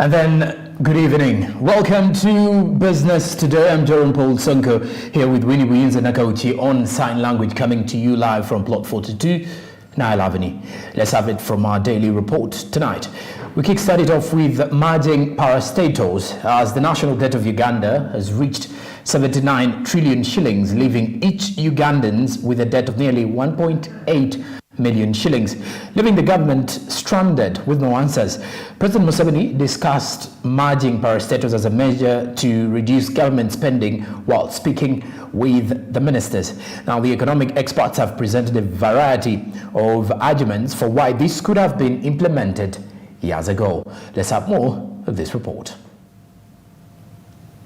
And then, good evening. Welcome to Business Today. I'm Jerome Paul Sonko here with Winnie Williams and Nakauchi on sign language, coming to you live from Plot 42, Nile Avenue. Let's have it from our daily report tonight. We kick-start it off with merging parastatals as the national debt of Uganda has reached 79 trillion shillings, leaving each Ugandans with a debt of nearly 1.8 million shillings, leaving the government stranded with no answers. President Museveni discussed merging parastatals as a measure to reduce government spending while speaking with the ministers. Now, the economic experts have presented a variety of arguments for why this could have been implemented years ago. Let's have more of this report.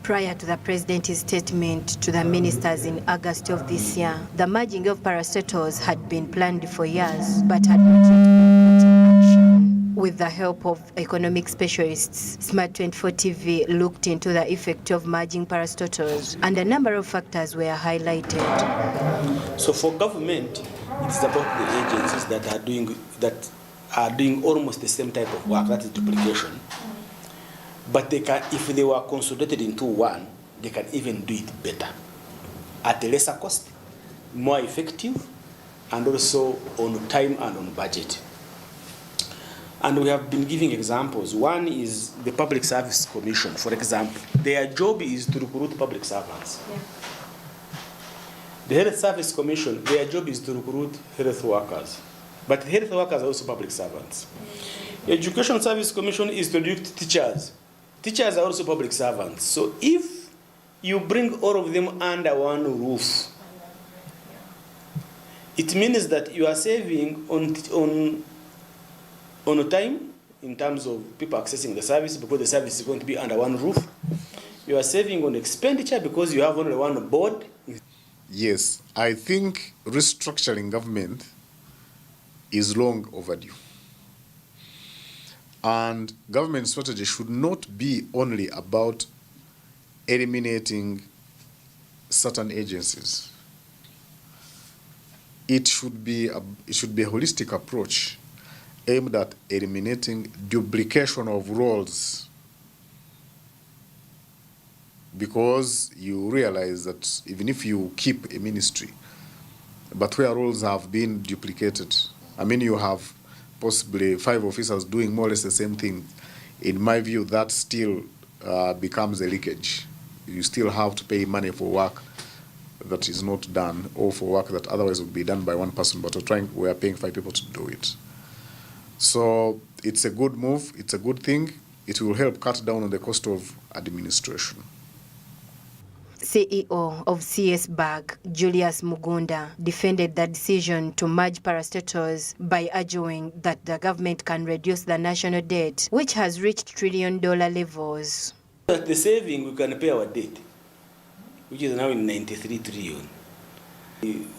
Prior to the president's statement to the ministers in August of this year, the merging of parastatals had been planned for years, but had not yet been put in action. With the help of economic specialists, Smart 24 TV looked into the effect of merging parastatals, and a number of factors were highlighted. So for government, it's about the agencies that are doing almost the same type of work, that is duplication. But they can, if they were consolidated into one, they can even do it better, at a lesser cost, more effective, and also on time and on budget. And we have been giving examples. One is the Public Service Commission, for example. Their job is to recruit public servants. Yeah. The Health Service Commission, their job is to recruit health workers. But health workers are also public servants. The Education Service Commission is to recruit teachers. Teachers are also public servants. So if you bring all of them under one roof, it means that you are saving on time in terms of people accessing the service, because the service is going to be under one roof. You are saving on expenditure because you have only one board. Yes, I think restructuring government is long overdue. And government strategy should not be only about eliminating certain agencies. It should be a holistic approach aimed at eliminating duplication of roles, because you realize that even if you keep a ministry, but where roles have been duplicated, I mean, you have possibly 5 officers doing more or less the same thing. In my view, that still becomes a leakage. You still have to pay money for work that is not done, or for work that otherwise would be done by one person, but we are paying 5 people to do it. So it's a good move, it's a good thing. It will help cut down on the cost of administration. CEO of CS Bank, Julius Mugunda, defended the decision to merge parastatals by arguing that the government can reduce the national debt, which has reached trillion-dollar levels. At the saving, we can pay our debt, which is now in 93 trillion.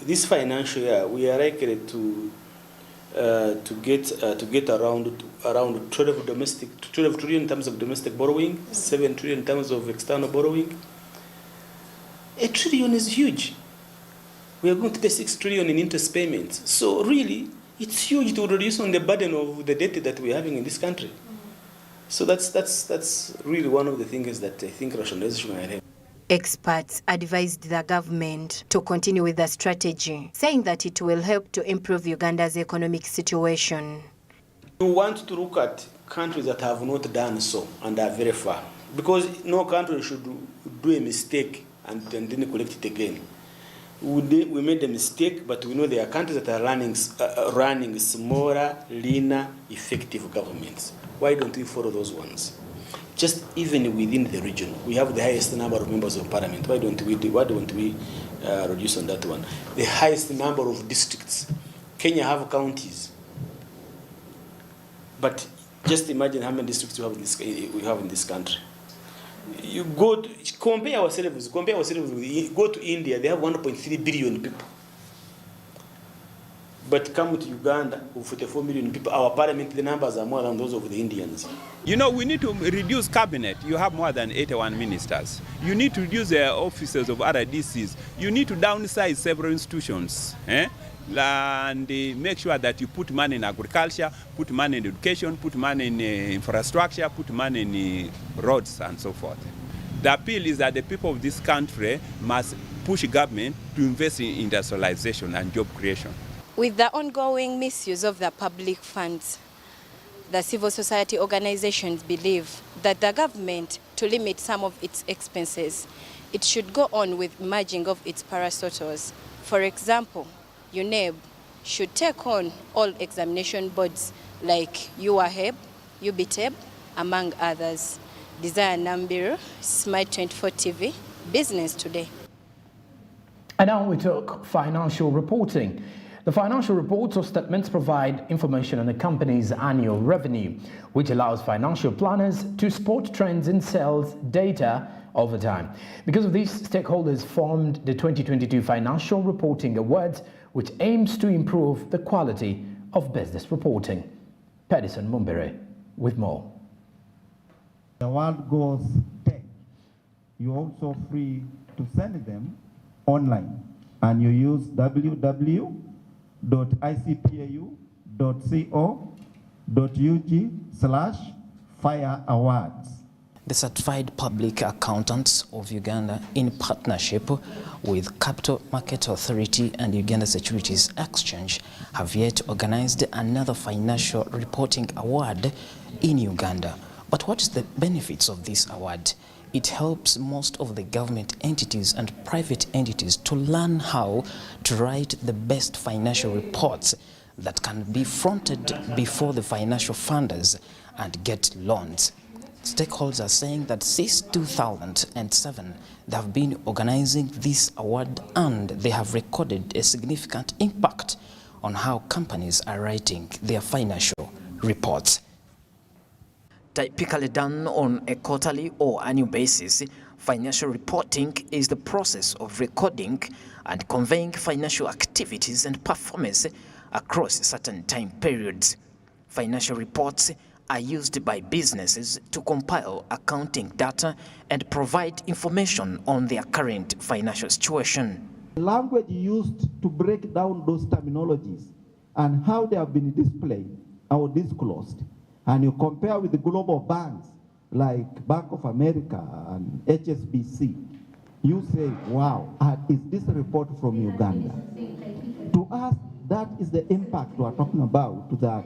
This financial year, we are likely to get around 12 trillion in terms of domestic borrowing, 7 trillion in terms of external borrowing. 1 trillion is huge. We are going to pay 6 trillion in interest payments. So really, it's huge to reduce on the burden of the debt that we're having in this country. So that's really one of the things that I think rationalization will help. Experts advised the government to continue with the strategy, saying that it will help to improve Uganda's economic situation. We want to look at countries that have not done so and are very far, because no country should do a mistake and then collect it again. We made a mistake, but we know there are countries that are running smaller, leaner, effective governments. Why don't we follow those ones? Just even within the region, we have the highest number of members of parliament. Why don't we reduce on that one? The highest number of districts. Kenya have counties. But just imagine how many districts we have in this country. You compare ourselves with, go to India, they have 1.3 billion people. But come to Uganda, with 44 million people, our parliament, the numbers are more than those of the Indians. You know, we need to reduce cabinet. You have more than 81 ministers. You need to reduce the officers of other DCs. You need to downsize several institutions. and make sure that you put money in agriculture, put money in education, put money in infrastructure, put money in roads and so forth. The appeal is that the people of this country must push government to invest in industrialization and job creation. With the ongoing misuse of the public funds, the civil society organizations believe that the government, to limit some of its expenses, it should go on with merging of its parastatals. For example, UNEB should take on all examination boards like UAHEB, UBTEB, among others. Desire Nambiru, Smart 24 TV, Business Today. And now we talk financial reporting. The financial reports or statements provide information on a company's annual revenue, which allows financial planners to spot trends in sales data over time. Because of this, stakeholders formed the 2022 Financial Reporting Awards, which aims to improve the quality of business reporting. Pedison Mumbere with more. The award goes 10. You're also free to send them online, and you use www.icpau.co.ug/FIRE awards. The Certified Public Accountants of Uganda, in partnership with Capital Market Authority and Uganda Securities Exchange, have yet organized another financial reporting award in Uganda. But what is the benefits of this award? It helps most of the government entities and private entities to learn how to write the best financial reports that can be fronted before the financial funders and get loans. Stakeholders are saying that since 2007, they have been organizing this award and they have recorded a significant impact on how companies are writing their financial reports. Typically done on a quarterly or annual basis, financial reporting is the process of recording and conveying financial activities and performance across certain time periods. Financial reports are used by businesses to compile accounting data and provide information on their current financial situation. The language used to break down those terminologies and how they have been displayed or disclosed, and you compare with the global banks like Bank of America and HSBC, you say, wow, is this a report from Uganda? To us, that is the impact we are talking about, that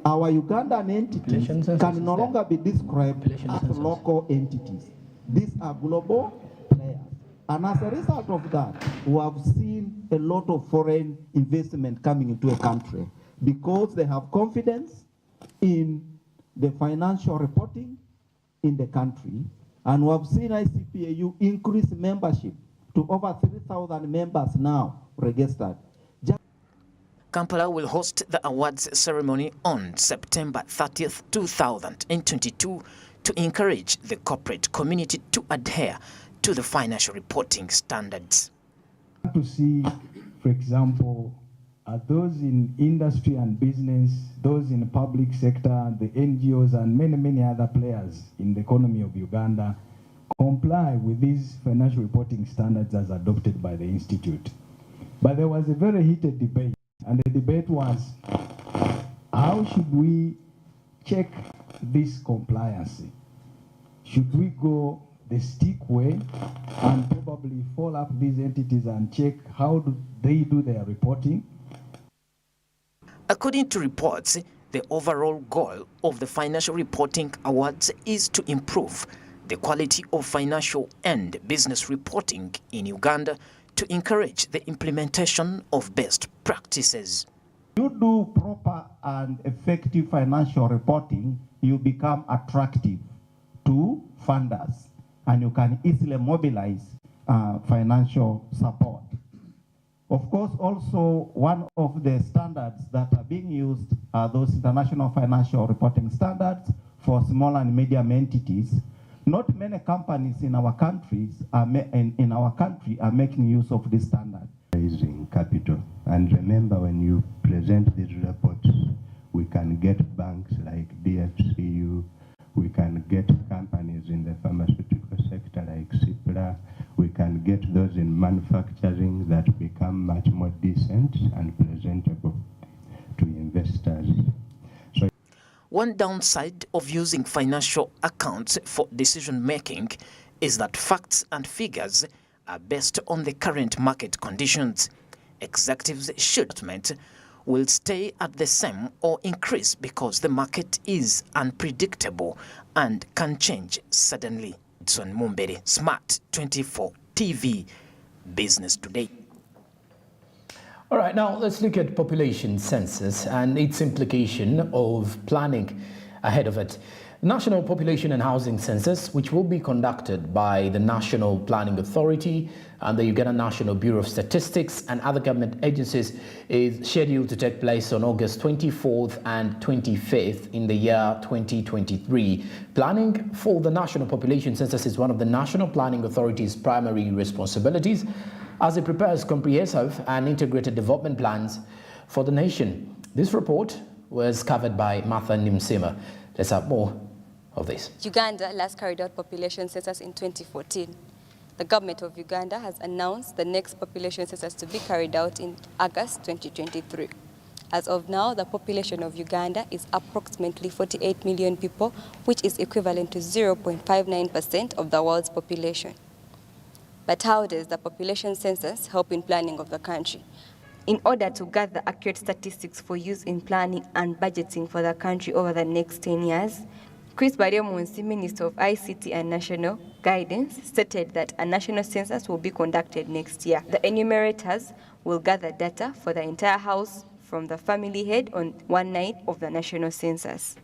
our Ugandan entities can no longer be described as local entities. These are global players. And as a result of that, we have seen a lot of foreign investment coming into a country because they have confidence in the financial reporting in the country. And we have seen ICPAU increase membership to over 3,000 members now registered. Kampala will host the awards ceremony on September 30th, 2022 to encourage the corporate community to adhere to the financial reporting standards. To see, for example, those in industry and business, those in the public sector, the NGOs and many other players in the economy of Uganda comply with these financial reporting standards as adopted by the Institute. But there was a very heated debate. And the debate was, how should we check this compliance? Should we go the stick way and probably follow up these entities and check how do they do their reporting? According to reports, the overall goal of the Financial Reporting Awards is to improve the quality of financial and business reporting in Uganda to encourage the implementation of best practices. You do proper and effective financial reporting, you become attractive to funders, and you can easily mobilize financial support. Of course, also one of the standards that are being used are those international financial reporting standards for small and medium entities. Not many companies in our countries are making use of this standard. Raising capital, and remember, when you present these reports, we can get banks like DFCU, we can get companies in the pharmaceutical sector like Cipla, we can get those in manufacturing that become much more decent and present investors. So one downside of using financial accounts for decision-making is that facts and figures are based on the current market conditions. Executives' judgment will stay at the same or increase because the market is unpredictable and can change suddenly. Edson Mumbere, Smart 24 TV, Business Today. All right, now let's look at population census and its implication of planning ahead of it. National Population and Housing Census, which will be conducted by the National Planning Authority and the Uganda National Bureau of Statistics and other government agencies, is scheduled to take place on August 24th and 25th in the year 2023. Planning for the National Population Census is one of the National Planning Authority's primary responsibilities as it prepares comprehensive and integrated development plans for the nation. This report was covered by Martha Nimsima. Let's have more of this. Uganda last carried out population census in 2014. The government of Uganda has announced the next population census to be carried out in August 2023. As of now, the population of Uganda is approximately 48 million people, which is equivalent to 0.59% of the world's population. But how does the population census help in planning of the country? In order to gather accurate statistics for use in planning and budgeting for the country over the next 10 years, Chris Baryomunsi, Minister of ICT and National Guidance, stated that a national census will be conducted next year. The enumerators will gather data for the entire house from the family head on one night of the national census.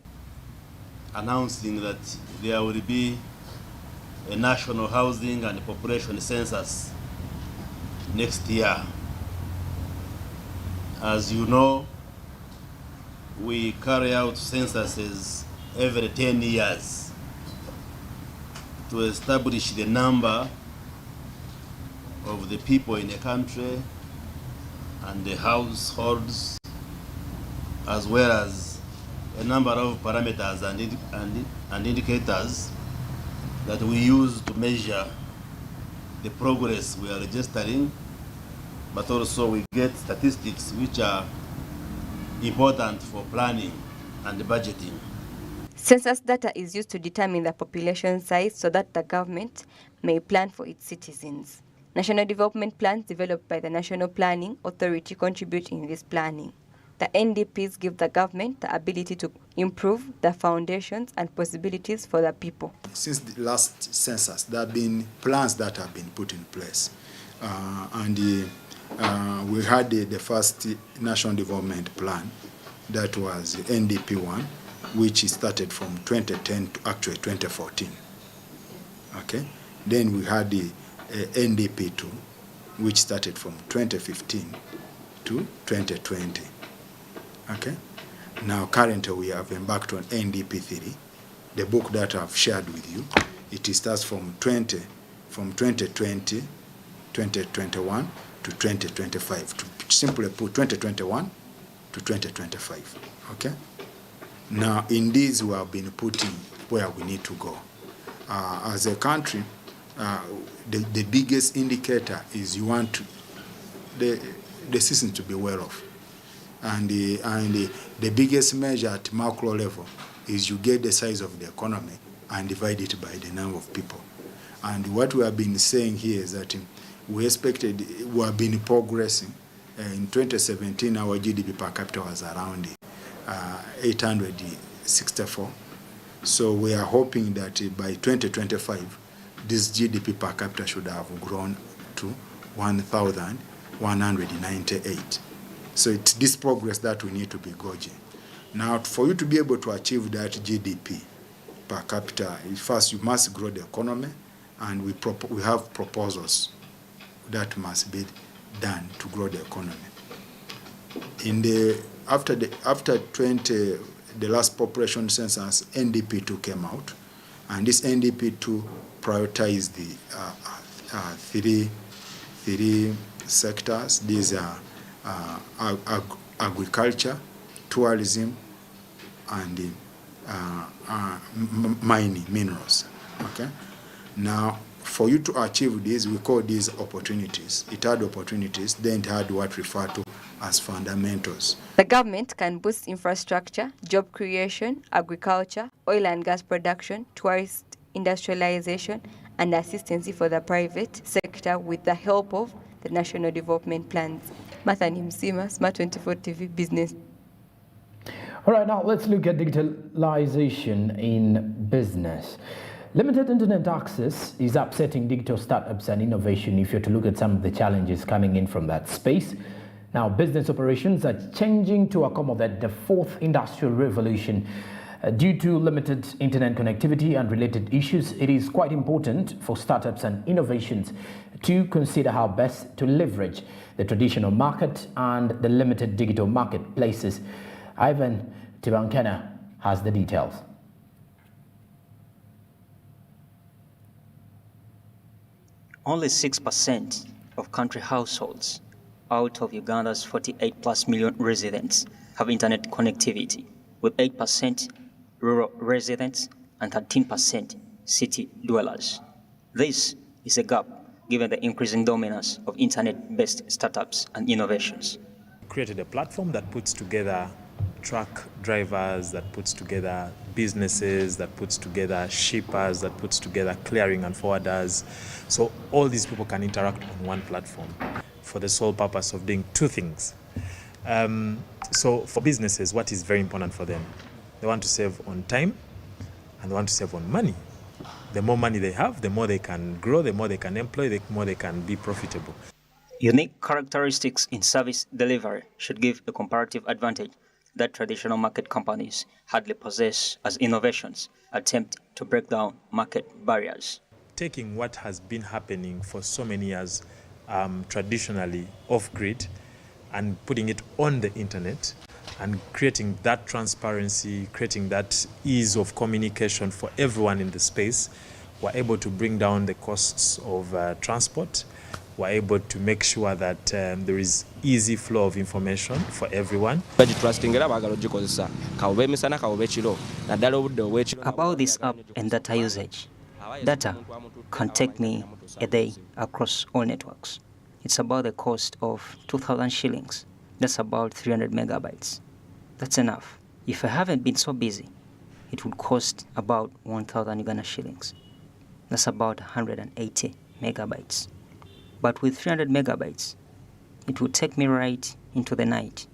Announcing that there will be a national housing and population census next year. As you know, we carry out censuses every 10 years to establish the number of the people in the country and the households, as well as a number of parameters and indicators that we use to measure the progress we are registering, but also we get statistics which are important for planning and budgeting. Census data is used to determine the population size so that the government may plan for its citizens. National development plans developed by the National Planning Authority contribute in this planning. The NDPs give the government the ability to improve the foundations and possibilities for the people. Since the last census, there have been plans that have been put in place. We had the first National Development Plan, that was NDP1, which started from 2010 to actually 2014. Okay. Then we had the NDP2, which started from 2015 to 2020. Okay. Now currently we have embarked on NDP3, the book that I've shared with you. It starts from 2020, 2021 to 2025. To simply put, 2021 to 2025. Okay. Now, in these, we have been putting where we need to go. As a country, the biggest indicator is you want the citizens to be well off. And the biggest measure at macro level is you get the size of the economy and divide it by the number of people. And what we have been saying here is that we have been progressing. In 2017, our GDP per capita was around 864. So we are hoping that by 2025, this GDP per capita should have grown to 1,198. So it's this progress that we need to be gauging. Now, for you to be able to achieve that GDP per capita, first you must grow the economy, and we have proposals that must be done to grow the economy. After the last population census, NDP2 came out, and this NDP2 prioritized the three sectors. These are agriculture, tourism, and mining, minerals. Okay. Now, for you to achieve this, we call these opportunities. It had opportunities, then it had what referred to as fundamentals. The government can boost infrastructure, job creation, agriculture, oil and gas production, tourist industrialization, and assistance for the private sector with the help of the national development plans. Martha Nimsima, Smart 24 TV Business. All right, now let's look at digitalization in business. Limited internet access is upsetting digital startups and innovation if you're to look at some of the challenges coming in from that space. Now, business operations are changing to accommodate the fourth industrial revolution. Due to limited internet connectivity and related issues, it is quite important for startups and innovations to consider how best to leverage the traditional market and the limited digital marketplaces. Ivan Tibankena has the details. Only 6% of country households out of Uganda's 48+ million residents have internet connectivity, with 8% rural residents and 13% city dwellers. This is a gap given the increasing dominance of internet-based startups and innovations. We created a platform that puts together truck drivers, that puts together businesses, that puts together shippers, that puts together clearing and forwarders. So all these people can interact on one platform for the sole purpose of doing two things. So for businesses, what is very important for them? They want to save on time and they want to save on money. The more money they have, the more they can grow, the more they can employ, the more they can be profitable. Unique characteristics in service delivery should give a comparative advantage that traditional market companies hardly possess as innovations attempt to break down market barriers. Taking what has been happening for so many years traditionally off-grid and putting it on the internet and creating that transparency, creating that ease of communication for everyone in the space, we're able to bring down the costs of transport. We're able to make sure that there is easy flow of information for everyone. About this app and data usage, data can take me a day across all networks. It's about the cost of 2,000 shillings. That's about 300 megabytes. That's enough. If I haven't been so busy, it would cost about 1,000 Uganda shillings. That's about 180 megabytes. But with 300 megabytes, it would take me right into the night.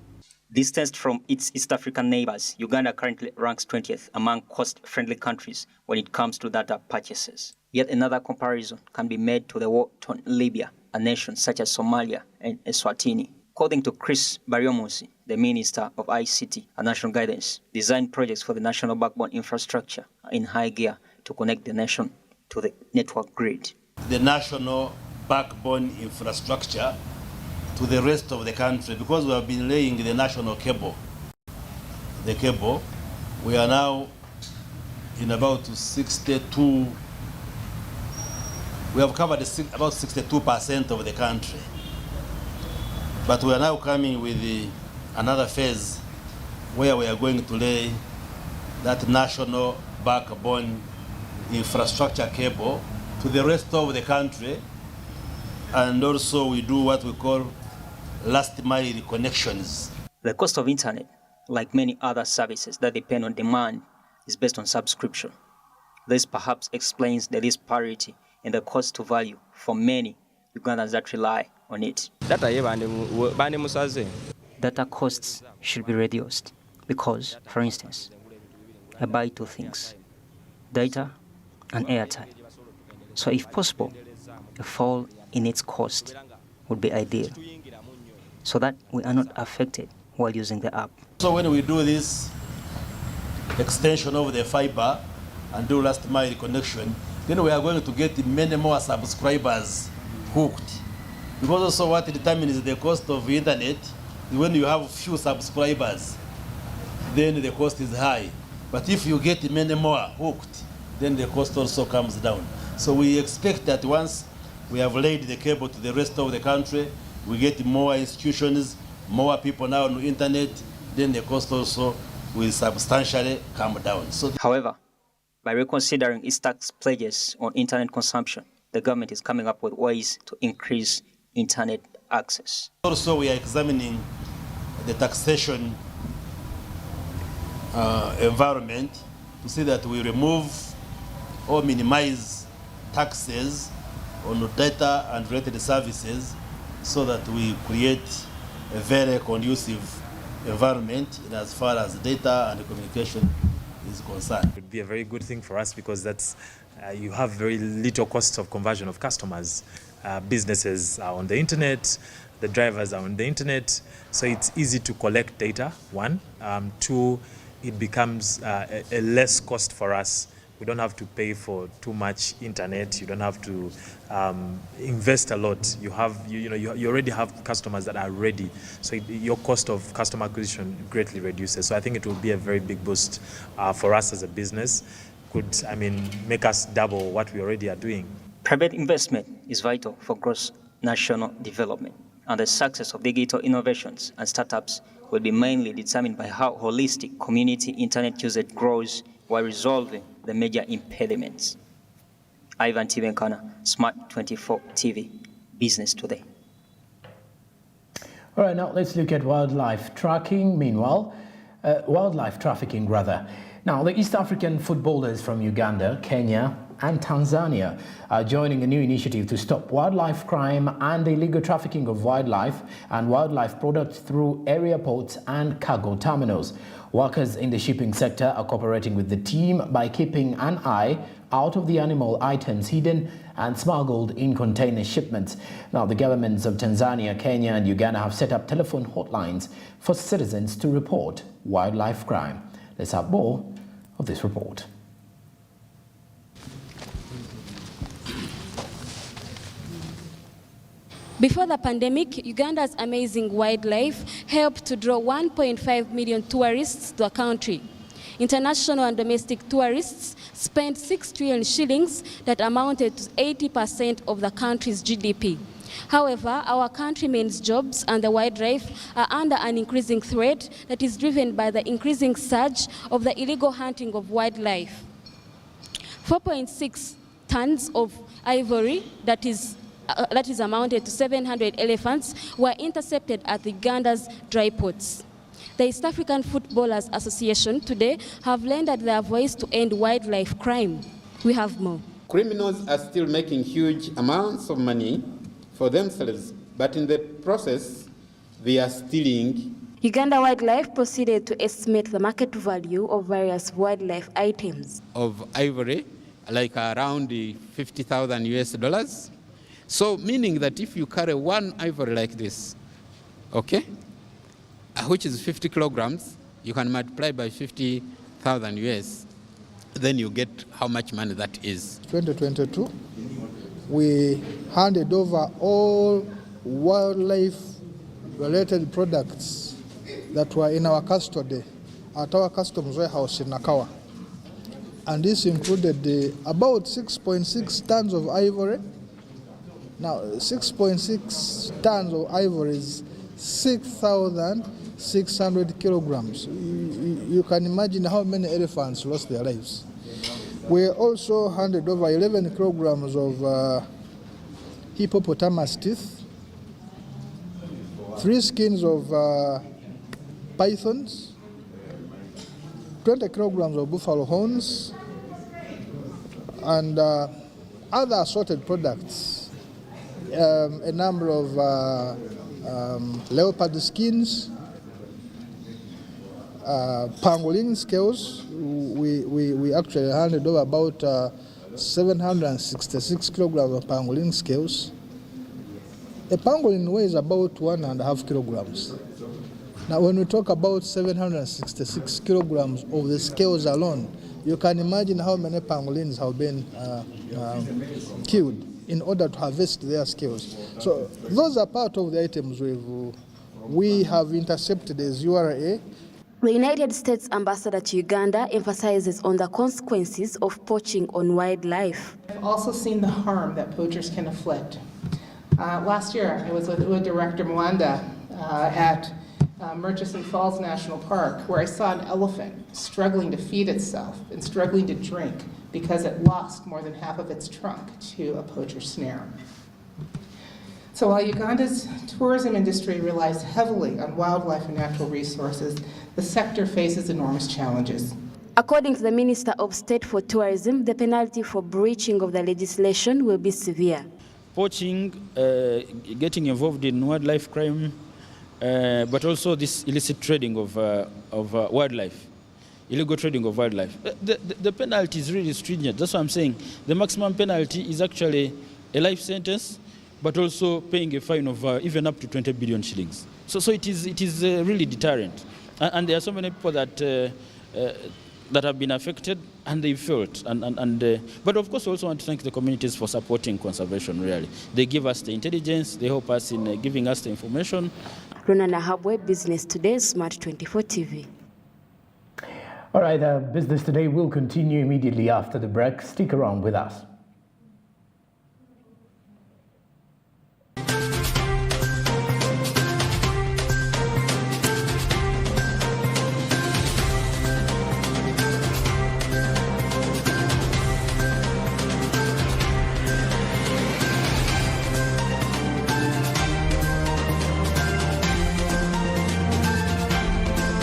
Distanced from its East African neighbors, Uganda currently ranks 20th among cost-friendly countries when it comes to data purchases. Yet another comparison can be made to the war-torn Libya, a nation such as Somalia and Eswatini. According to Chris Baryomusi, the Minister of ICT and National Guidance, design projects for the national backbone infrastructure are in high gear to connect the nation to the network grid. The national backbone infrastructure to the rest of the country, because we have been laying the national cable. The cable, we are now in about 62, we have covered about 62% of the country. But we are now coming with another phase where we are going to lay that national backbone infrastructure cable to the rest of the country. And also we do what we call last mile connections. The cost of internet, like many other services that depend on demand, is based on subscription. This perhaps explains the disparity in the cost to value for many Ugandans that rely on it. Data costs should be reduced because, for instance, I buy two things, data and airtime. So if possible, a fall in its cost would be ideal, so that we are not affected while using the app. So when we do this extension of the fiber and do last mile connection, then we are going to get many more subscribers hooked. Because also what determines the cost of the internet is when you have few subscribers, then the cost is high. But if you get many more hooked, then the cost also comes down. So we expect that once we have laid the cable to the rest of the country, we get more institutions, more people now on the internet, then the cost also will substantially come down. So, however, by reconsidering its tax pledges on internet consumption, the government is coming up with ways to increase internet access. Also, we are examining the taxation environment to see that we remove or minimize taxes on data and related services so that we create a very conducive environment in as far as data and communication is concerned. It would be a very good thing for us because that's you have very little costs of conversion of customers. Businesses are on the internet, the drivers are on the internet, so it's easy to collect data, one. Two, it becomes a less cost for us. We don't have to pay for too much internet. You don't have to invest a lot. You already have customers that are ready. So your cost of customer acquisition greatly reduces. So I think it will be a very big boost for us as a business. Could, make us double what we already are doing. Private investment is vital for gross national development, and the success of digital innovations and startups will be mainly determined by how holistic community internet usage grows while resolving the major impediments. Ivan Tibenkana, Smart 24 TV, Business Today. All right, now let's look at wildlife tracking. Meanwhile, wildlife trafficking rather. Now, the East African footballers from Uganda, Kenya, and Tanzania are joining a new initiative to stop wildlife crime and the illegal trafficking of wildlife and wildlife products through area ports and cargo terminals. Workers in the shipping sector are cooperating with the team by keeping an eye out of the animal items hidden and smuggled in container shipments. Now, the governments of Tanzania, Kenya, and Uganda have set up telephone hotlines for citizens to report wildlife crime. Let's have more of this report. Before the pandemic, Uganda's amazing wildlife helped to draw 1.5 million tourists to the country. International and domestic tourists spent 6 trillion shillings that amounted to 80% of the country's GDP. However, our countrymen's jobs and the wildlife are under an increasing threat that is driven by the increasing surge of the illegal hunting of wildlife. 4.6 tons of ivory, that is amounted to 700 elephants, were intercepted at Uganda's dry ports. The East African Footballers Association today have lended their voice to end wildlife crime. We have more. Criminals are still making huge amounts of money for themselves, but in the process, they are stealing. Uganda Wildlife proceeded to estimate the market value of various wildlife items. Of ivory, like around $50,000 US. So meaning that if you carry one ivory like this, okay, which is 50 kilograms, you can multiply by 50,000 US, then you get how much money that is. 2022, we handed over all wildlife-related products that were in our custody at our customs warehouse in Nakawa. And this included about 6.6 tons of ivory. Now, 6.6 tons of ivory is 6,600 kilograms. You can imagine how many elephants lost their lives. We also handed over 11 kilograms of hippopotamus teeth, 3 skins of pythons, 20 kilograms of buffalo horns, and other assorted products. A number of leopard skins, pangolin scales. We actually handed over about 766 kilograms of pangolin scales. A pangolin weighs about 1.5 kilograms. Now, when we talk about 766 kilograms of the scales alone, you can imagine how many pangolins have been killed in order to harvest their scales. So those are part of the items we have intercepted as URA. The United States Ambassador to Uganda emphasizes on the consequences of poaching on wildlife. I've also seen the harm that poachers can inflict. Last year, I was with Director Mwanda at Murchison Falls National Park, where I saw an elephant struggling to feed itself and struggling to drink because it lost more than half of its trunk to a poacher snare. So while Uganda's tourism industry relies heavily on wildlife and natural resources, the sector faces enormous challenges. According to the Minister of State for Tourism, the penalty for breaching of the legislation will be severe. Poaching, getting involved in wildlife crime, but also this illicit trading of wildlife, illegal trading of wildlife. The penalty is really stringent. That's what I'm saying. The maximum penalty is actually a life sentence, but also paying a fine of even up to 20 billion shillings. So it is really deterrent. And there are so many people that have been affected, and they felt. But of course, we also want to thank the communities for supporting conservation, really. They give us the intelligence, they help us in giving us the information. Rona Nahabwe, Business Today, Smart 24 TV. All right, Business Today will continue immediately after the break. Stick around with us.